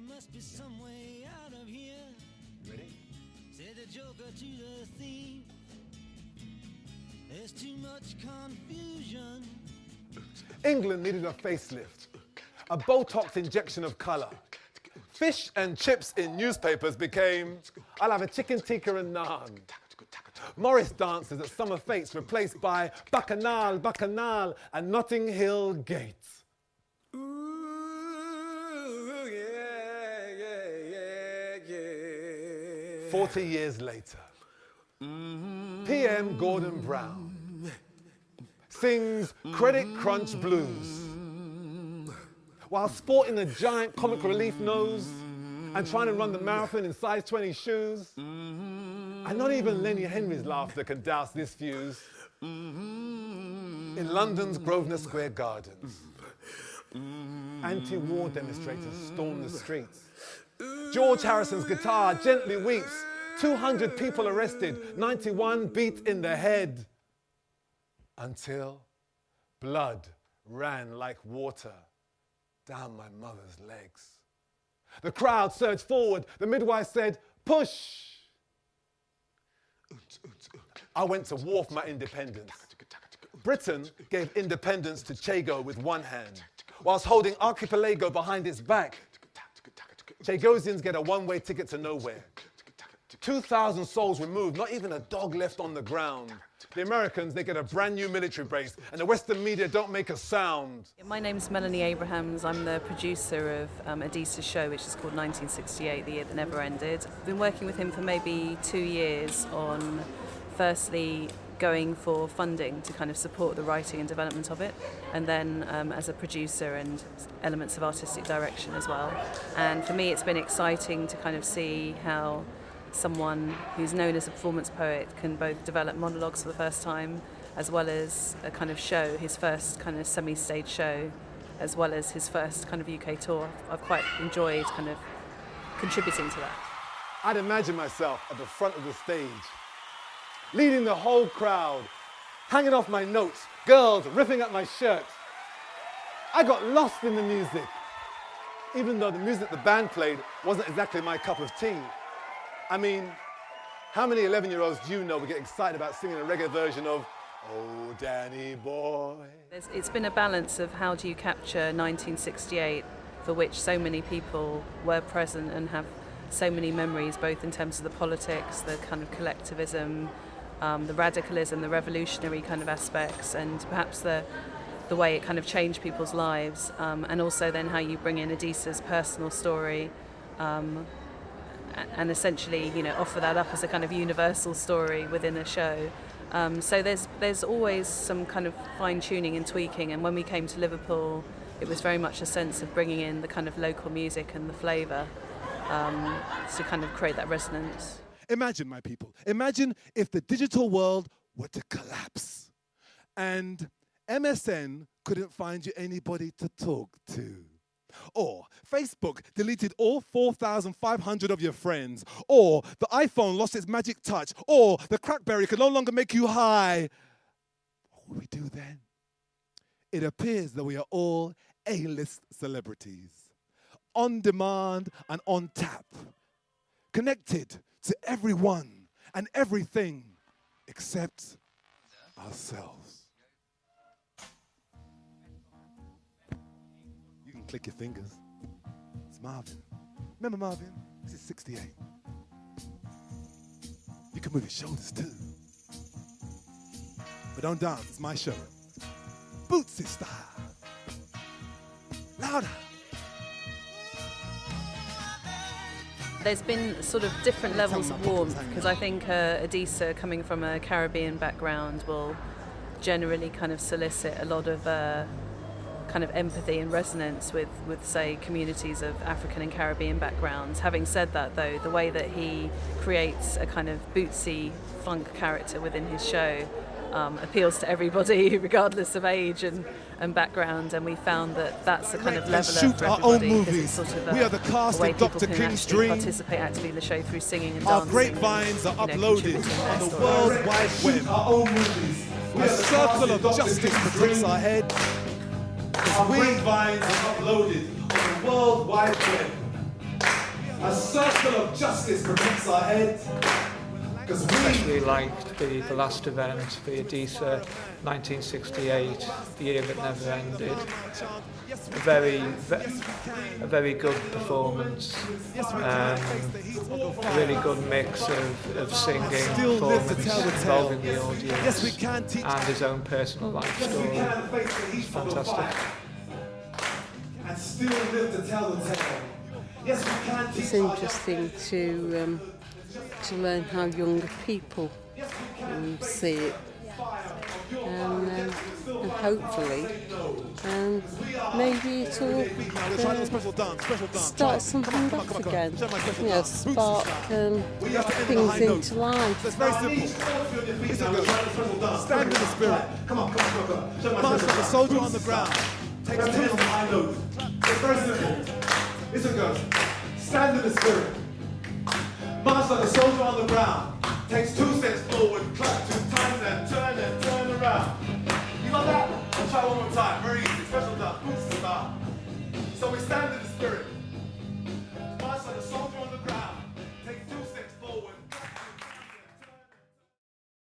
must be some way out of here. Ready? Said the joker to the thief. There's too much confusion. England needed a facelift, a Botox injection of colour. Fish and chips in newspapers became, I'll have a chicken tikka and naan. Morris dances at summer fetes replaced by Bacchanal, Bacchanal and Notting Hill Gate. Ooh, yeah. 40 years later, PM Gordon Brown sings Credit Crunch Blues while sporting a giant comic relief nose and trying to run the marathon in size 20 shoes. And not even Lenny Henry's laughter can douse this fuse. In London's Grosvenor Square Gardens, anti-war demonstrators storm the streets. George Harrison's guitar gently weeps. 200 people arrested, 91 beat in the head. Until blood ran like water down my mother's legs. The crowd surged forward. The midwife said, push. I went to war for my independence. Britain gave independence to Chago with one hand, whilst holding Archipelago behind its back. Chagosians get a one-way ticket to nowhere. 2,000 souls removed, not even a dog left on the ground. The Americans, they get a brand new military base, and the Western media don't make a sound. My name's Melanie Abrahams. I'm the producer of Adisa's show, which is called 1968, The Year That Never Ended. I've been working with him for maybe 2 years on, firstly, going for funding to kind of support the writing and development of it, and then as a producer and elements of artistic direction as well. And for me, it's been exciting to kind of see how someone who's known as a performance poet can both develop monologues for the first time, as well as a kind of show, his first kind of semi-stage show, as well as his first kind of UK tour. I've quite enjoyed kind of contributing to that. I'd imagine myself at the front of the stage, leading the whole crowd, hanging off my notes, girls ripping at my shirt. I got lost in the music, even though the music the band played wasn't exactly my cup of tea. I mean, how many 11-year-olds do you know would get excited about singing a reggae version of Oh, Danny Boy? It's been a balance of how do you capture 1968, for which so many people were present and have so many memories, both in terms of the politics, the kind of collectivism, the radicalism, the revolutionary kind of aspects, and perhaps the way it kind of changed people's lives, and also then how you bring in Adisa's personal story, and essentially, you know, offer that up as a kind of universal story within a show. So there's always some kind of fine-tuning and tweaking, and when we came to Liverpool, it was very much a sense of bringing in the kind of local music and the flavour to kind of create that resonance. Imagine, my people, imagine if the digital world were to collapse and MSN couldn't find you anybody to talk to. Or Facebook deleted all 4,500 of your friends. Or the iPhone lost its magic touch. Or the Crackberry could no longer make you high. What would we do then? It appears that we are all A-list celebrities. On demand and on tap. Connected to everyone and everything except ourselves. Click your fingers. It's Marvin. Remember Marvin? This is 68. You can move your shoulders too. But don't dance, it's my show. Bootsy style. Louder. There's been sort of different levels of warmth, because I think Adisa, coming from a Caribbean background, will generally kind of solicit a lot of kind of empathy and resonance with, say, communities of African and Caribbean backgrounds. Having said that, though, the way that he creates a kind of bootsy funk character within his show appeals to everybody, regardless of age and background, and we found that that's the kind of leveler shoot for our everybody. own movies. Sort of We are the cast way of Dr. people can King's actually Dream. participate actively in the show through singing and Our dancing. grapevines are uploaded contributing on the their World Wide Web. Our own movies. A circle of justice protects our head. Our grapevines are uploaded on the World Wide Web. A circle of justice protects our heads. Especially liked the last event, the Adisa 1968, the year that never ended. A very good performance, a really good mix of singing, performance involving the audience and his own personal life story. It's fantastic. And still live to tell the tale. Yes, we can teach. It's interesting to learn how younger people see it, and hopefully maybe it'll start something back again. You know, spark things into life. It's very simple. Stand in the spirit. Come on. March like a soldier on the ground. Takes two. It's very simple. Listen, girls. Stand in the spirit. March like a soldier on the ground. Takes two